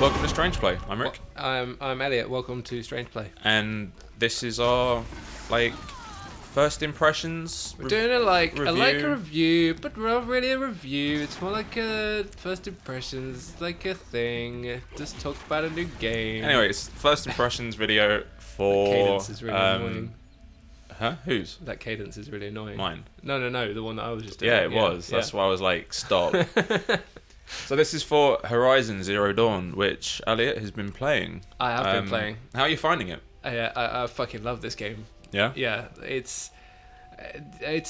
Welcome to Strange Play. I'm Rick. I'm Elliott. Welcome to Strange Play. And this is our, first impressions. We're doing a review, but not really a review. It's more like a first impressions, like a thing. Just talk about a new game. Anyway, it's first impressions video for... That cadence is really annoying. Huh? Whose? That cadence is really annoying. Mine. No, the one that I was just doing. Yeah, it was. That's why I was like, stop. So this is for Horizon Zero Dawn, which Elliott has been playing. I have been playing. How are you finding it? I fucking love this game. Yeah? Yeah, it's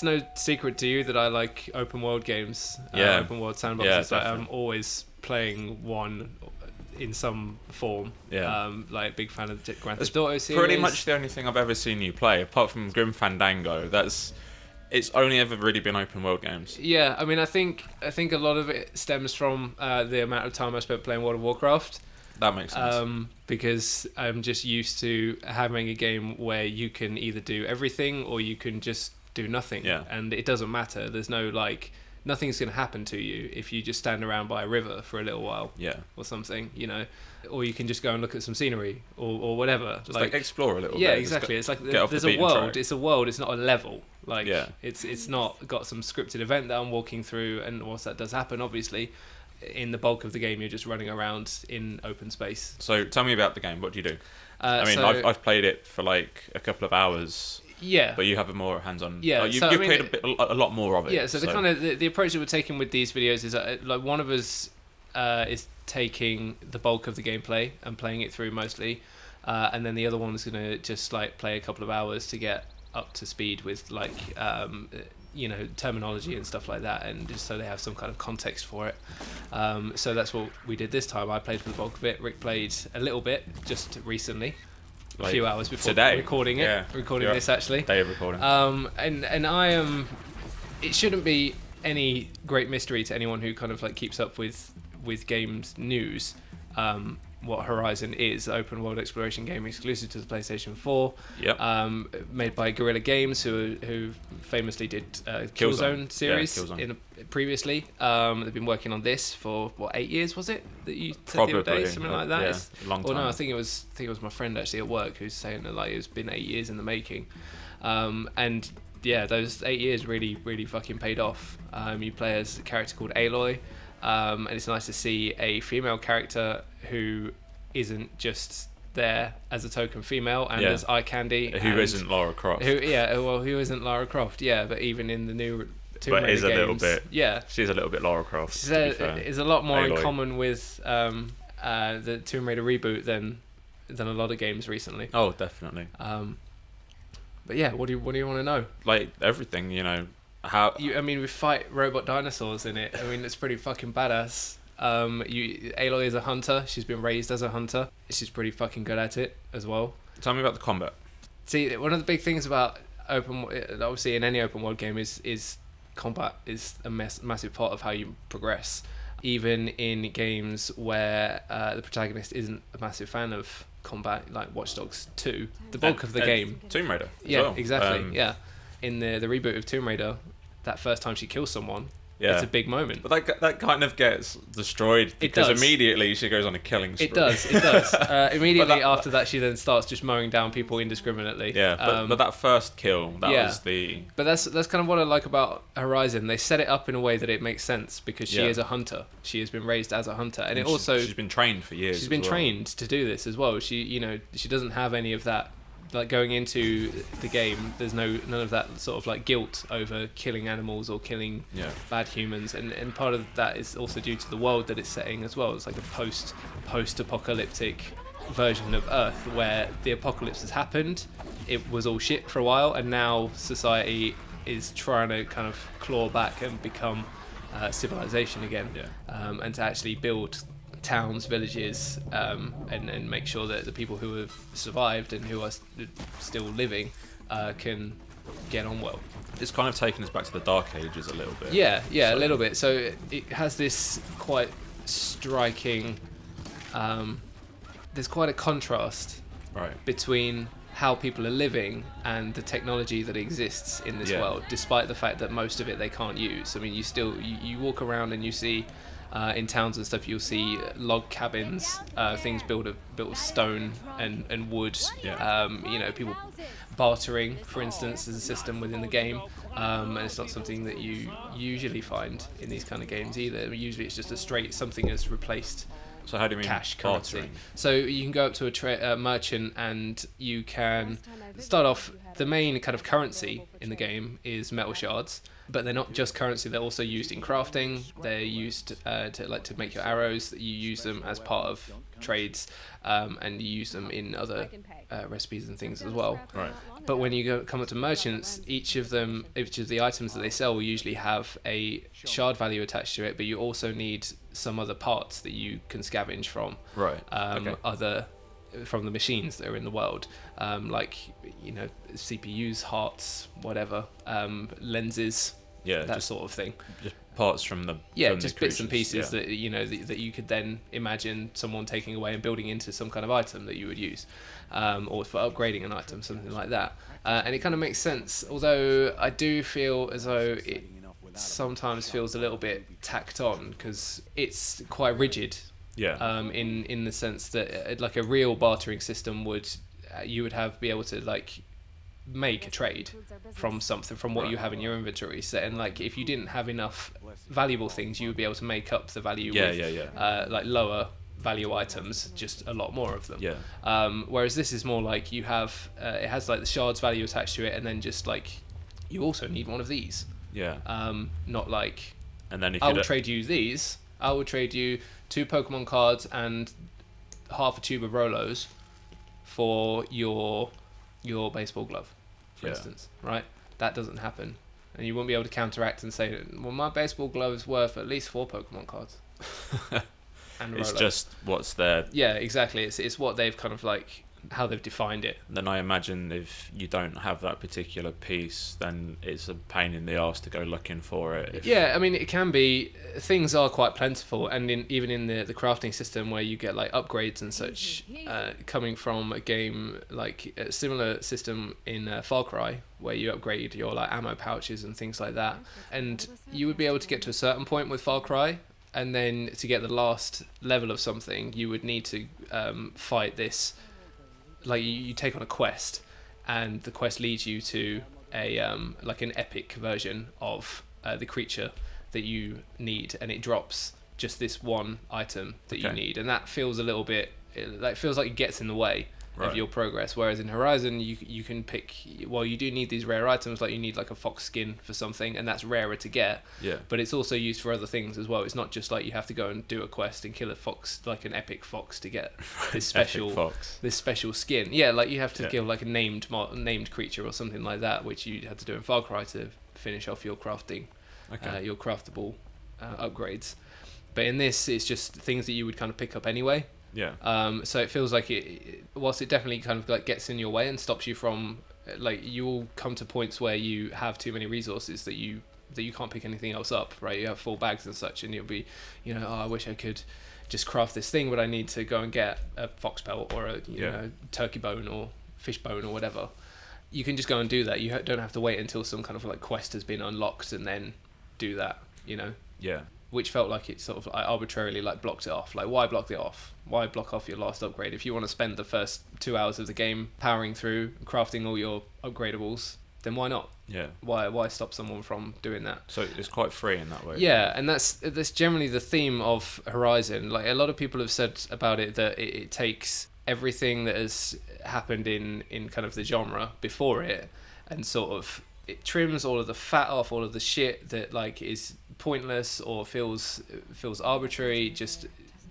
no secret to you that I like open world games, open world sandboxes. Yeah, I'm always playing one in some form. Yeah. Big fan of the Grand Theft Auto series. Pretty much the only thing I've ever seen you play, apart from Grim Fandango. It's only ever really been open world games. Yeah, I mean, I think a lot of it stems from the amount of time I spent playing World of Warcraft. That makes sense. Because I'm just used to having a game where you can either do everything or you can just do nothing. Yeah. And it doesn't matter. There's no nothing's going to happen to you if you just stand around by a river for a little while. Yeah. Or something, or you can just go and look at some scenery or whatever. Just explore a little bit. Yeah, exactly. It's like there's a world. Track. It's a world. It's not a level. It's not got some scripted event that I'm walking through, and once that does happen, obviously, in the bulk of the game, you're just running around in open space. So tell me about the game. What do you do? I've played it for a couple of hours. Yeah, but you have a more hands-on. Yeah, you've played a lot more of it. Yeah, so the approach that we're taking with these videos is that one of us is taking the bulk of the gameplay and playing it through mostly, and then the other one is going to just play a couple of hours to get up to speed with terminology and stuff like that, and just so they have some kind of context for it. So that's what we did this time. I played for the bulk of it. Rick played a little bit just recently. A few hours before today. Recording this actually. Day of recording. And I am. It shouldn't be any great mystery to anyone who kind of keeps up with games news. What Horizon is, an open world exploration game exclusive to the PlayStation 4. Yep. Made by Guerrilla Games, who famously did Killzone series previously. They've been working on this for 8 years, was it? That you said the other day, something like that. Yeah, a long time. No, I think it was my friend actually at work who's saying that it's been 8 years in the making. And yeah, those 8 years really, really fucking paid off. You play as a character called Aloy. And it's nice to see a female character who isn't just there as a token female and as eye candy. Who isn't Lara Croft. Who isn't Lara Croft, but even in the new Tomb Raider games. But is a little bit. Yeah. She's a little bit Lara Croft, to be fair. Is a lot more Aloy. in common with the Tomb Raider reboot than a lot of games recently. Oh, definitely. But yeah, what do you want to know? Everything, how... we fight robot dinosaurs in it. It's pretty fucking badass. Aloy is a hunter. She's been raised as a hunter. She's pretty fucking good at it as well. Tell me about the combat. See, one of the big things about obviously in any open world game is combat is a massive part of how you progress. Even in games where the protagonist isn't a massive fan of combat, like Watch Dogs 2, the bulk of the game. Tomb Raider. Exactly. In the reboot of Tomb Raider, that first time she kills someone, it's a big moment. But that kind of gets destroyed because immediately she goes on a killing spree. It does. Immediately after that, she then starts just mowing down people indiscriminately. Yeah, but that first kill, was the... But that's kind of what I like about Horizon. They set it up in a way that it makes sense because she is a hunter. She has been raised as a hunter, and she's been trained for years. She's been trained to do this as well. She doesn't have any of that. Going into the game, there's none of that sort of guilt over killing animals or killing bad humans, and part of that is also due to the world that it's setting as well. It's like a post-apocalyptic version of Earth where the apocalypse has happened. It was all shit for a while, and now society is trying to kind of claw back and become civilization again, and to actually build towns, villages, and make sure that the people who have survived and who are still living can get on well. It's kind of taken us back to the Dark Ages a little bit. Yeah, a little bit. So it has this quite striking... there's quite a contrast between how people are living and the technology that exists in this world, despite the fact that most of it they can't use. You walk around and you see In towns and stuff, you'll see log cabins, things built of stone and wood. Yeah. People bartering, for instance, is a system within the game, and it's not something that you usually find in these kind of games either. Usually, it's just a straight something has replaced. So how do you mean cash bartering? currency? So you can go up to a merchant and you can start off. The main kind of currency in the game is metal shards, but they're not just currency. They're also used in crafting. They're used to make your arrows. You use them as part of trades, and you use them in other recipes and things as well. Right. But when you come up to merchants, each of the items that they sell will usually have a shard value attached to it, but you also need some other parts that you can scavenge from. Right. Okay. From the machines that are in the world, like CPUs, hearts, whatever, lenses, that sort of thing. Just parts from the just bits and pieces that that you could then imagine someone taking away and building into some kind of item that you would use, or for upgrading an item, something like that. And it kind of makes sense, although I do feel as though it sometimes feels a little bit tacked on because it's quite rigid. Yeah. In the sense that like a real bartering system you would be able to like make a trade from what you have in your inventory set, and like if you didn't have enough valuable things, you would be able to make up the value with like lower value items, just a lot more of them. Whereas this is more like you have it has like the shards value attached to it, and then just like you also need one of these. Not like, and then if I will trade you these. I will trade you 2 Pokemon cards and half a tube of Rolos for your baseball glove, for instance, right? That doesn't happen. And you won't be able to counteract and say, well, my baseball glove is worth at least 4 Pokemon cards. And it's Rolos. just what's there. Yeah, exactly. It's what they've kind of like, how they've defined it. Then I imagine if you don't have that particular piece, then it's a pain in the arse to go looking for it. Yeah, I mean, it can be. Things are quite plentiful, and even in the crafting system where you get like upgrades and such, coming from a game like a similar system in Far Cry, where you upgrade your like ammo pouches and things like that, and you would be able to get to a certain point with Far Cry, and then to get the last level of something, you would need to fight this. Like you take on a quest, and the quest leads you to a like an epic version of the creature that you need, and it drops just this one item that you need, and that feels a little bit feels like it gets in the way of your progress. Whereas in Horizon, you can pick. Well, you do need these rare items, like you need like a fox skin for something, and that's rarer to get. Yeah. But it's also used for other things as well. It's not just like you have to go and do a quest and kill a fox, like an epic fox, to get this special skin. Yeah, like you have to kill like a named creature or something like that, which you had to do in Far Cry to finish off your crafting, your craftable upgrades. But in this, it's just things that you would kind of pick up anyway. Yeah. So it feels like whilst it definitely kind of like gets in your way and stops you from, like, you will come to points where you have too many resources that you can't pick anything else up, right? You have full bags and such, and you'll be, I wish I could just craft this thing, but I need to go and get a fox pelt or a turkey bone or fish bone or whatever. You can just go and do that. You don't have to wait until some kind of like quest has been unlocked and then do that. Yeah. Which felt like it sort of like arbitrarily like blocked it off. Like, why block it off? Why block off your last upgrade? If you want to spend the first 2 hours of the game powering through, crafting all your upgradables, then why not? Yeah. Why stop someone from doing that? So it's quite free in that way. Yeah, and that's generally the theme of Horizon. Like, a lot of people have said about it that it takes everything that has happened in kind of the genre before it, and sort of it trims all of the fat off, all of the shit that like is pointless or feels arbitrary, just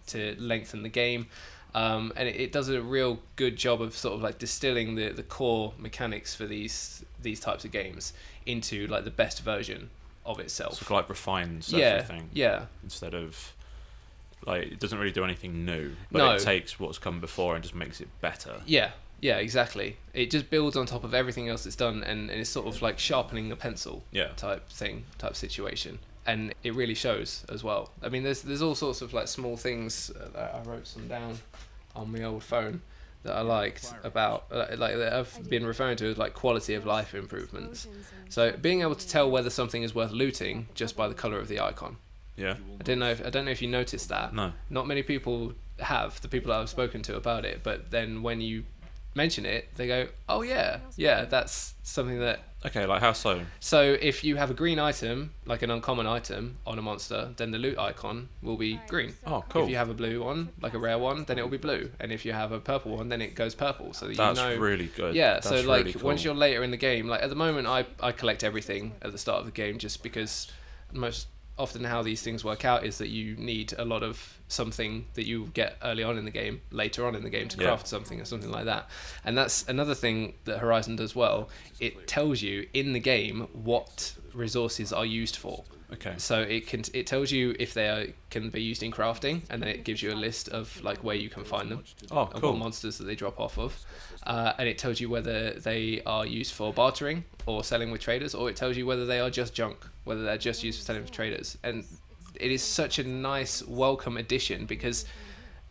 to lengthen the game, and it does a real good job of sort of like distilling the core mechanics for these types of games into like the best version of itself. So it like refines everything. Yeah. Instead of like, it doesn't really do anything new, but it takes what's come before and just makes it better. Yeah, exactly. It just builds on top of everything else that's done, and it's sort of like sharpening a pencil type situation. And it really shows as well. I mean, there's all sorts of like small things that I wrote some down on my old phone that I liked about, like that I've been referring to as like quality of life improvements. So being able to tell whether something is worth looting just by the color of the icon. Yeah. I don't know if you noticed that. No. Not many people have, the people I've spoken to about it, but then when you mention it, they go, oh yeah, that's something that... Okay, like how so? So if you have a green item, like an uncommon item on a monster, then the loot icon will be green. Oh, cool. If you have a blue one, like a rare one, then it will be blue. And if you have a purple one, then it goes purple. So that that's you know... really good. Yeah, that's so like really cool. once you're later in the game, like at the moment I collect everything at the start of the game just because most often how these things work out is that you need a lot of something that you get early on in the game, later on in the game, to craft something or something like that. And that's another thing that Horizon does well. It tells you in the game what resources are used for. Okay. So it tells you if can be used in crafting, and then it gives you a list of like where you can find them. Oh, and cool. what monsters that they drop off of, and it tells you whether they are used for bartering or selling with traders, or it tells you whether they are just junk, whether they're just used for selling with traders. And it is such a nice, welcome addition, because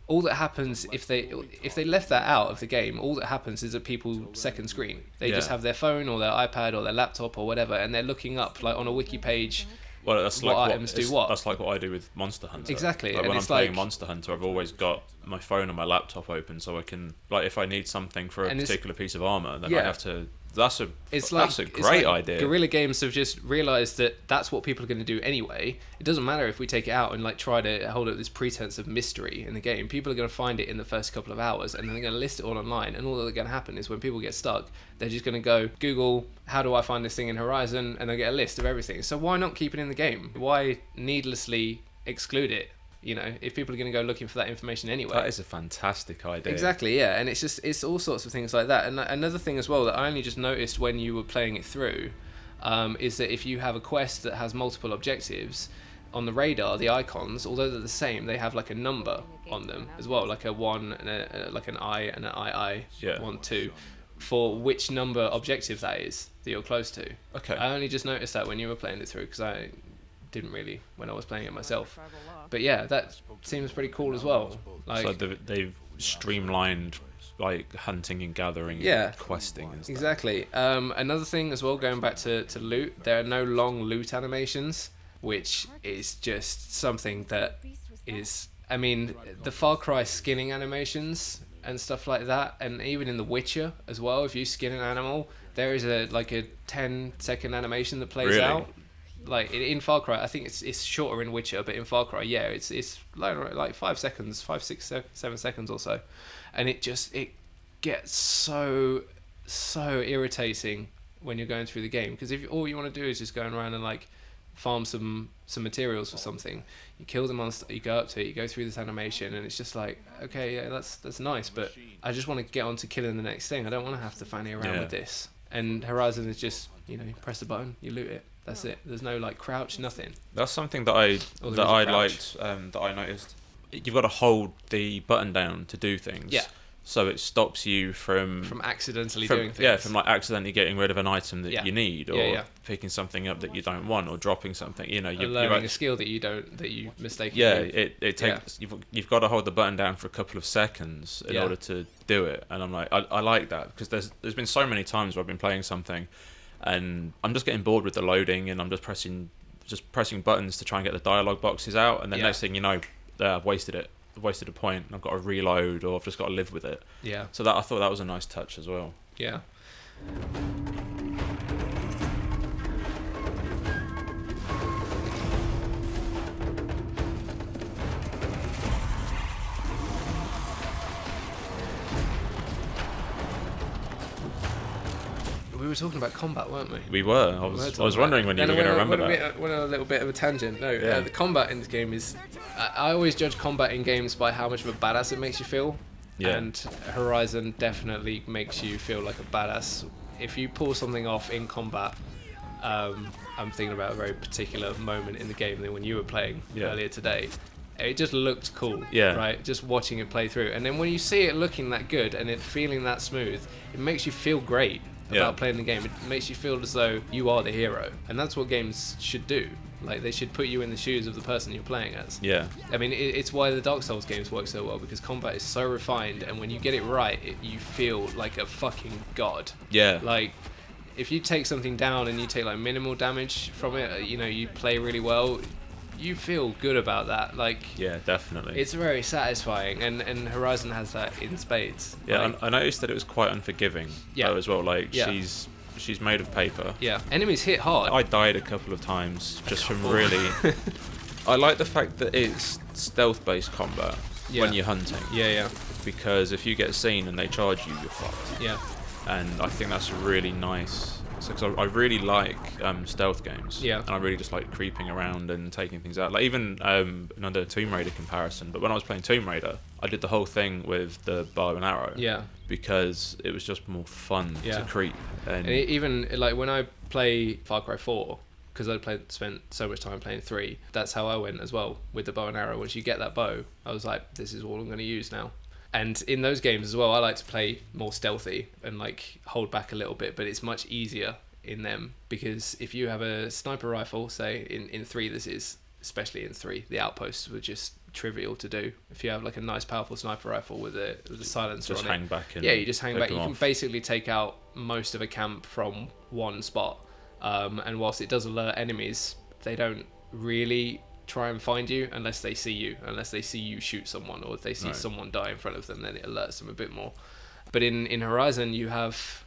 all that happens if they left that out of the game, all that happens is that people second screen. They just have their phone or their iPad or their laptop or whatever, and they're looking up like on a wiki page. Well, that's what like items do what. That's like what I do with Monster Hunter. Exactly. Like and when I'm it's playing like, Monster Hunter, I've always got my phone and my laptop open, so I can, like, if I need something for a particular piece of armor, then I have to. That's a great idea. Guerrilla Games have just realised that that's what people are going to do anyway. It doesn't matter if we take it out and like try to hold up this pretense of mystery in the game. People are going to find it in the first couple of hours, and then they're going to list it all online. And all that's going to happen is when people get stuck, they're just going to go Google, how do I find this thing in Horizon, and they'll get a list of everything. So why not keep it in the game? Why needlessly exclude it? You know, if people are going to go looking for that information anyway. That is a fantastic idea. Exactly, yeah. And it's all sorts of things like that. And another thing as well that I only just noticed when you were playing it through is that if you have a quest that has multiple objectives, on the radar, the icons, although they're the same, they have like a number on them as well, like a 1 and like an I and an II, 1, 2, for which number objective that is that you're close to. Okay. I only just noticed that when you were playing it through, because I didn't really when I was playing it myself. But yeah, that seems pretty cool as well. Like, so they've streamlined like hunting and gathering, and questing and stuff. Exactly. Another thing as well, going back to loot, there are no long loot animations, which is just something that is, I mean, the Far Cry skinning animations and stuff like that, and even in The Witcher as well, if you skin an animal, there is a 10-second animation that plays out. Like in Far Cry, I think it's shorter in Witcher, but in Far Cry, it's like 5 seconds, 5, 6, 7 seconds or so, and it gets so irritating when you're going through the game, because if all you want to do is just go around and like farm some materials for something, you kill the monster, you go up to it, you go through this animation, and it's just like, okay, yeah, that's nice, but I just want to get on to killing the next thing. I don't want to have to fanny around with this. And Horizon is just, you press the button, you loot it. That's it. There's no like crouch, nothing. That's something that I liked, that I noticed. You've got to hold the button down to do things. Yeah. So it stops you from accidentally doing things. Yeah, from like accidentally getting rid of an item that you need, or picking something up that you don't want, or dropping something. You're learning a skill that you mistakenly. Yeah, it takes. You've got to hold the button down for a couple of seconds in order to do it. And I'm like, I like that, because there's been so many times where I've been playing something, and I'm just getting bored with the loading, and I'm just pressing buttons to try and get the dialogue boxes out, and then next thing you know, I've wasted it. I've wasted a point, and I've got to reload, or I've just got to live with it. Yeah. So I thought that was a nice touch as well. Yeah. We were talking about combat, weren't we? We were. I was wondering when you were going to remember that. Went on a little bit of a tangent. No, the combat in this game is... I always judge combat in games by how much of a badass it makes you feel. Yeah. And Horizon definitely makes you feel like a badass. If you pull something off in combat, I'm thinking about a very particular moment in the game when you were playing earlier today. It just looked cool, right? Just watching it play through. And then when you see it looking that good and it feeling that smooth, it makes you feel great about playing the game. It makes you feel as though you are the hero. And that's what games should do. Like, they should put you in the shoes of the person you're playing as. Yeah. I mean, it's why the Dark Souls games work so well, because combat is so refined, and when you get it right, you feel like a fucking god. Yeah. Like, if you take something down and you take like minimal damage from it, you play really well, you feel good about that. Like, yeah, definitely. It's very satisfying, and Horizon has that in spades. Yeah, like, I noticed that it was quite unforgiving. Though, as well. Like she's made of paper. Yeah, enemies hit hard. I died a couple of times just from really. I like the fact that it's stealth-based combat when you're hunting. Yeah. Because if you get seen and they charge you, you're fucked. Yeah. And I think that's really nice. Because I really like stealth games. Yeah. And I really just like creeping around and taking things out. Like even another Tomb Raider comparison. But when I was playing Tomb Raider, I did the whole thing with the bow and arrow. Yeah. Because it was just more fun to creep. And even like when I play Far Cry 4, because I spent so much time playing 3, that's how I went as well with the bow and arrow. Once you get that bow, I was like, this is all I'm going to use now. And in those games as well, I like to play more stealthy and like hold back a little bit, but it's much easier in them because if you have a sniper rifle, say in 3, this is especially in 3, the outposts were just trivial to do. If you have like a nice powerful sniper rifle with a silencer just on hang back and you just hang back. You can off. basically take out most of a camp from one spot. And whilst it does alert enemies, they don't really try and find you unless they see you shoot someone, or if they see someone die in front of them, then it alerts them a bit more. But in Horizon, you have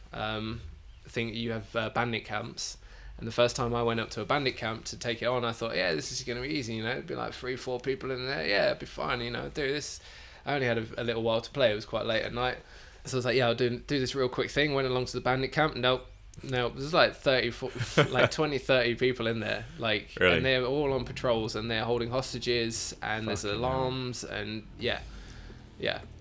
bandit camps, and the first time I went up to a bandit camp to take it on, I thought, yeah, this is going to be easy, it'd be like 3-4 people in there, yeah, it'd be fine, do this. I only had a little while to play, it was quite late at night, so I was like, yeah, I'll do this real quick thing. Went along to the bandit camp. Nope, there's like 20-30 people in there, like, really? And they're all on patrols and they're holding hostages, and there's alarms, and yeah,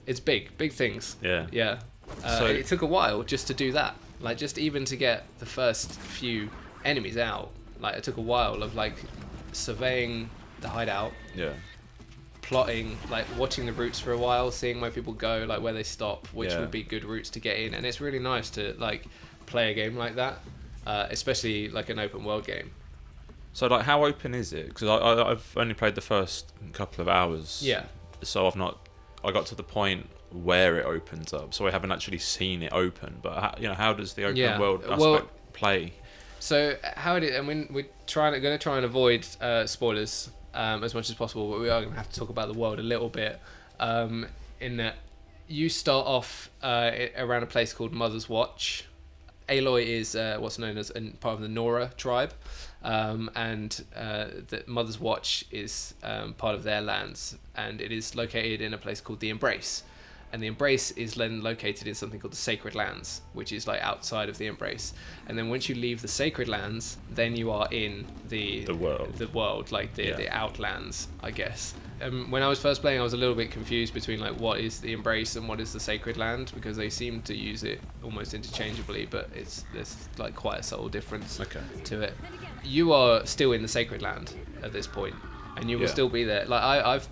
it's big things. Yeah. So it took a while just to do that, like just even to get the first few enemies out. Like it took a while of like surveying the hideout, plotting, like watching the routes for a while, seeing where people go, like where they stop, which would be good routes to get in. And it's really nice to like play a game like that, especially like an open world game. So like, how open is it? Because I've only played the first couple of hours. Yeah. So I got to the point where it opens up, so I haven't actually seen it open. But how does the open world aspect play? So how it is, and we're going to try and avoid spoilers as much as possible, but we are going to have to talk about the world a little bit. In that you start off around a place called Mother's Watch. Aloy is what's known as part of the Nora tribe, and the Mother's Watch is part of their lands, and it is located in a place called the Embrace. And the Embrace is then located in something called the Sacred Lands, which is like outside of the Embrace. And then once you leave the Sacred Lands, then you are in the world, like the Outlands, I guess. When I was first playing, I was a little bit confused between like what is the Embrace and what is the Sacred Land, because they seem to use it almost interchangeably, but there's like quite a subtle difference to it. You are still in the Sacred Land at this point, and you will still be there. Like I've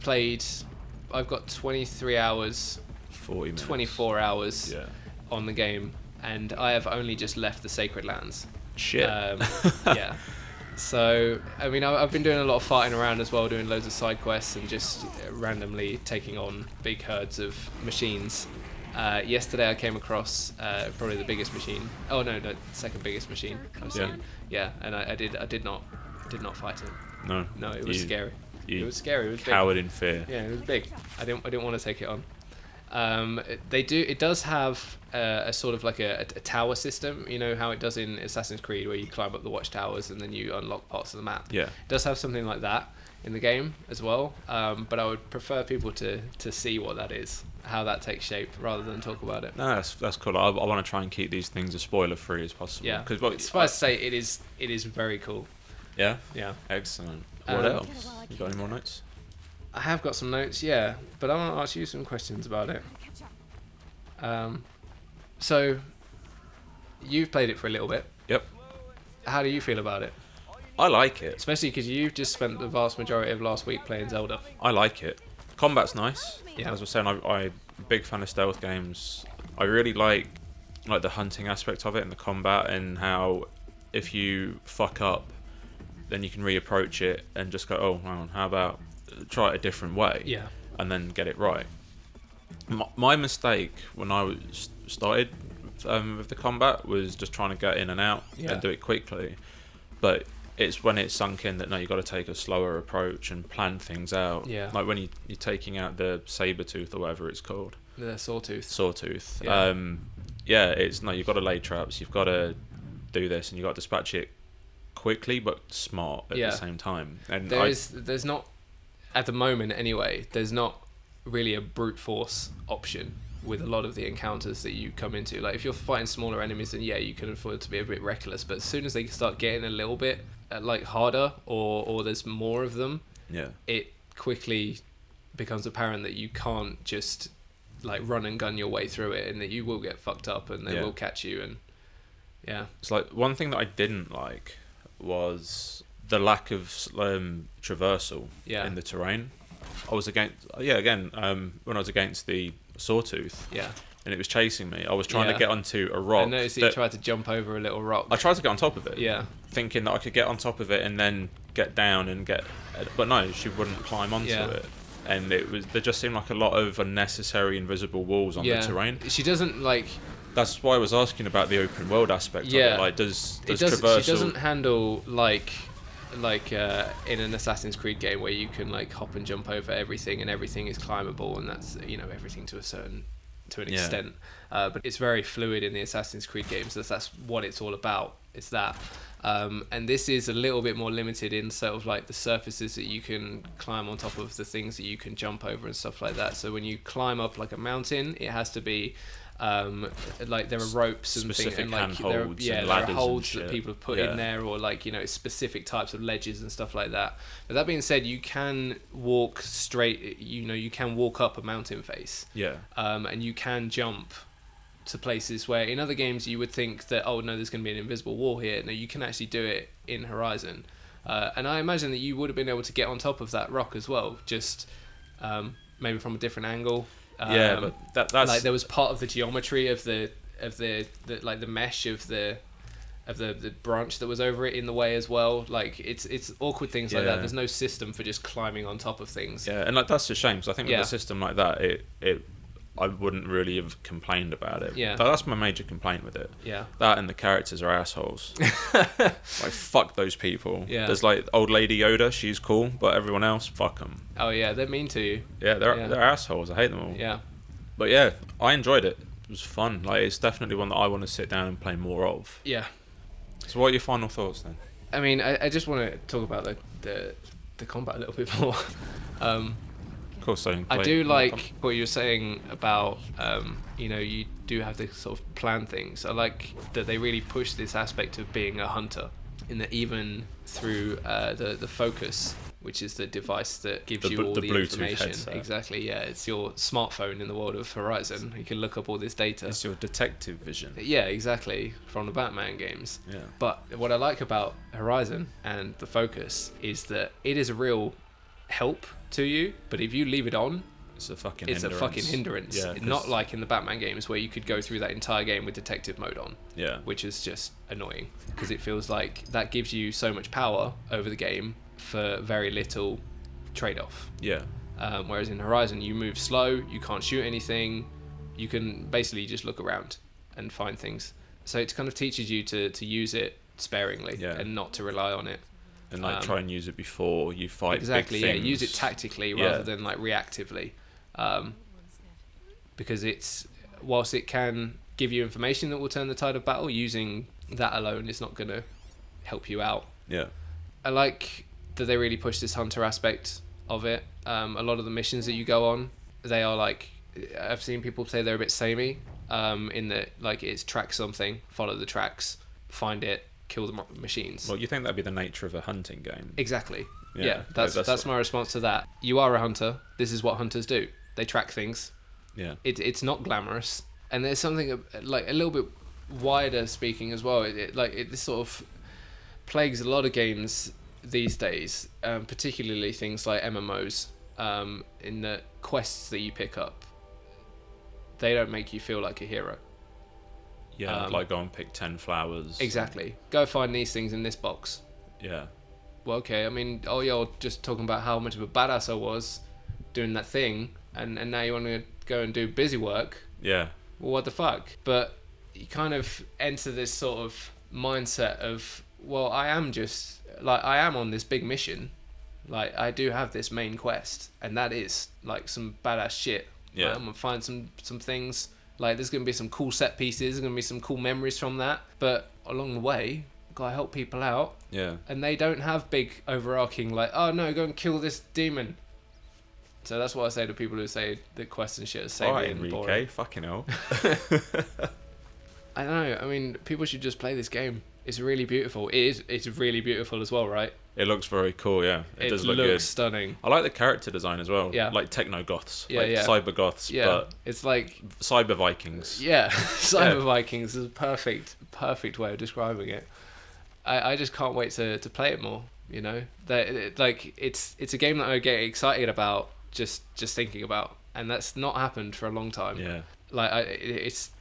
got 23 hours, 40 minutes. 24 hours on the game, and I have only just left the Sacred Lands. Shit. Yeah. So, I mean, I've been doing a lot of farting around as well, doing loads of side quests and just randomly taking on big herds of machines. Yesterday I came across probably the biggest machine. Oh no, second biggest machine I've seen. Yeah, and I did not fight him. No, it was scary. It was scary. It was cowered big. In fear. Yeah, it was big. I didn't want to take it on. It does have a sort of like a tower system, you know how it does in Assassin's Creed, where you climb up the watchtowers and then you unlock parts of the map. Yeah, it does have something like that in the game as well, but I would prefer people to see what that is, how that takes shape, rather than talk about it. No, that's cool. I want to try and keep these things as spoiler free as possible. Yeah, because suffice to say, it is very cool. Yeah, Excellent. What else? You got any more notes? I have got some notes, yeah, but I want to ask you some questions about it. So, you've played it for a little bit. Yep. How do you feel about it? I like it. Especially because you've just spent the vast majority of last week playing Zelda. I like it. Combat's nice. Yeah. As I was saying, I'm a big fan of stealth games. I really like the hunting aspect of it and the combat, and how if you fuck up, then you can reapproach it and just go, oh, hang on, how about try it a different way, and then get it right. My mistake when I started with the combat was just trying to get in and out and do it quickly, but it's when it's sunk in that no, you got to take a slower approach and plan things out. Yeah. Like when you're taking out the saber tooth or whatever it's called. The sawtooth. Sawtooth. Yeah. It's no, you've got to lay traps. You've got to do this, and you've got to dispatch it quickly but smart at the same time. And there's not, at the moment anyway, there's not really a brute force option with a lot of the encounters that you come into. Like if you're fighting smaller enemies, then yeah, you can afford to be a bit reckless. But as soon as they start getting a little bit like harder, or there's more of them, it quickly becomes apparent that you can't just like run and gun your way through it, and that you will get fucked up, and they will catch you. And it's like one thing that I didn't like was the lack of traversal in the terrain. I was against when I was against the sawtooth, and it was chasing me. I was trying to get onto a rock. I noticed that you tried to jump over a little rock. I tried to get on top of it, thinking that I could get on top of it and then get down and but no, she wouldn't climb onto it. And there just seemed like a lot of unnecessary invisible walls on the terrain. She doesn't like. That's why I was asking about the open world aspect of it. Like, does traversal... She doesn't handle like in an Assassin's Creed game where you can like hop and jump over everything and everything is climbable, and that's everything to an extent. But it's very fluid in the Assassin's Creed games. That's what it's all about. It's that. And this is a little bit more limited in sort of like the surfaces that you can climb on top of, the things that you can jump over and stuff like that. So when you climb up like a mountain, it has to be like there are ropes and things, and like there are holds that people have put in there, or like specific types of ledges and stuff like that. But that being said, you can walk straight. You can walk up a mountain face. And you can jump to places where in other games you would think that, oh no, there's going to be an invisible wall here. No, you can actually do it in Horizon, and I imagine that you would have been able to get on top of that rock as well, just maybe from a different angle. But that's like there was part of the geometry of the like the mesh of the branch that was over it in the way as well. Like it's awkward things like that. There's no system for just climbing on top of things. And like that's a shame, because I think with a system like that, it I wouldn't really have complained about it. But that's my major complaint with it. That and the characters are assholes. Like, fuck those people. There's like old lady Yoda, she's cool, but everyone else, fuck them. Oh yeah, they're mean to you. They're assholes. I hate them all. But I enjoyed it. It was fun. Like, it's definitely one that I want to sit down and play more of. So what are your final thoughts then? I mean, I just want to talk about the combat a little bit more. Of course, I do like what you're saying about you do have to sort of plan things. I like that they really push this aspect of being a hunter, in that even through the focus, which is the device that gives you all the information. Headset. Exactly, it's your smartphone in the world of Horizon. You can look up all this data. It's your detective vision. Yeah, exactly, from the Batman games. But what I like about Horizon and the focus is that it is a real help to you, but if you leave it on, it's a fucking hindrance. Not like in the Batman games where you could go through that entire game with detective mode on, which is just annoying, because it feels like that gives you so much power over the game for very little trade-off. Whereas in Horizon, you move slow, you can't shoot anything, you can basically just look around and find things. So it kind of teaches you to use it sparingly and not to rely on it. And try and use it before you fight. Exactly, big things. Use it tactically rather than like reactively, because whilst it can give you information that will turn the tide of battle, using that alone is not going to help you out. I like that they really push this hunter aspect of it. A lot of the missions that you go on, they are like, I've seen people say they're a bit samey, in that like it's track something, follow the tracks, find it, kill the machines. Well, you think that'd be the nature of a hunting game? Exactly. That's my response to that. You are a hunter. This is what hunters do. They track things. It's not glamorous, and there's something like a little bit wider speaking as well. This sort of plagues a lot of games these days, particularly things like MMOs. In the quests that you pick up, they don't make you feel like a hero. Like go and pick 10 flowers. Exactly. Go find these things in this box. Well, okay. I mean, you're just talking about how much of a badass I was doing that thing, and now you want to go and do busy work. Well, what the fuck? But you kind of enter this sort of mindset of well, I am just like, I am on this big mission. Like, I do have this main quest, and that is like some badass shit. Yeah. Like, I'm gonna find some things. Like, there's gonna be some cool set pieces. There's gonna be some cool memories from that. But along the way, gotta help people out. Yeah. And they don't have big overarching like, oh no, go and kill this demon. So that's what I say to people who say that quests and shit are samey and boring. Enrique, fucking hell. I don't know. I mean, people should just play this game. It's really beautiful. It's really beautiful as well, right? It looks very cool, yeah. It does look looks good. Stunning. I like the character design as well. Yeah. Like techno goths. Yeah, like yeah. cyber goths, Yeah. but It's like cyber Vikings. yeah, cyber Vikings is a perfect way of describing it. I just can't wait to play it more. You know, like it's a game that I get excited about just thinking about, and that's not happened for a long time. Yeah. Like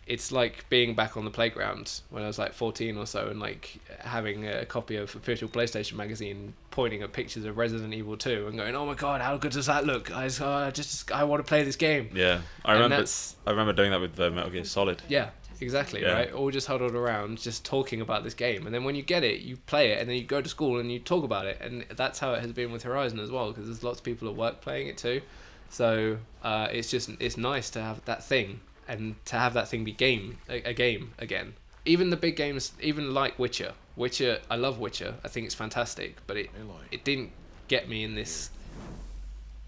it's like being back on the playground when I was like 14 or so, and like having a copy of official PlayStation magazine, pointing at pictures of Resident Evil 2 and going, oh my god, how good does that look? I want to play this game. Yeah, I remember doing that with Metal Gear Solid. Yeah, exactly. Yeah. Right, all just huddled around just talking about this game, and then when you get it, you play it, and then you go to school and you talk about it, and that's how it has been with Horizon as well, because there's lots of people at work playing it too. So it's nice to have that thing, and to have that thing be a game again. Even the big games, even like Witcher, I love Witcher. I think it's fantastic, but it didn't get me in this.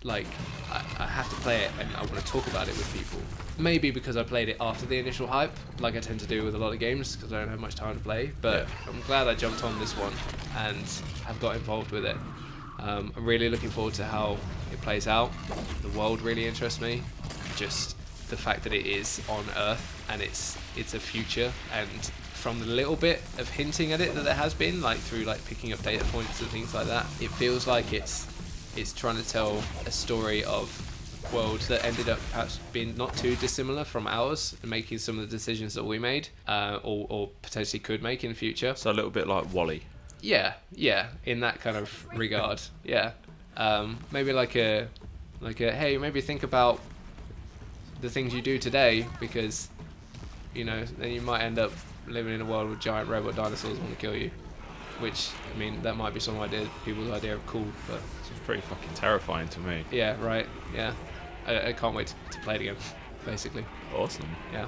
Like, I have to play it and I want to talk about it with people. Maybe because I played it after the initial hype, like I tend to do with a lot of games, because I don't have much time to play. But yeah. I'm glad I jumped on this one and have got involved with it. I'm really looking forward to how it plays out. The world really interests me. Just the fact that it is on Earth and it's a future, and from the little bit of hinting at it that there has been, like through like picking up data points and things like that, it feels like it's trying to tell a story of a world that ended up perhaps being not too dissimilar from ours, and making some of the decisions that we made, or potentially could make in the future. So a little bit like WALL-E. Yeah, in that kind of regard. Yeah, maybe like a hey, maybe think about the things you do today, because you know then you might end up living in a world with giant robot dinosaurs want to kill you. Which, I mean, that might be some people's idea of cool, but it's pretty fucking terrifying to me. Yeah, right. Yeah, I can't wait to play it again. Basically. Awesome. Yeah.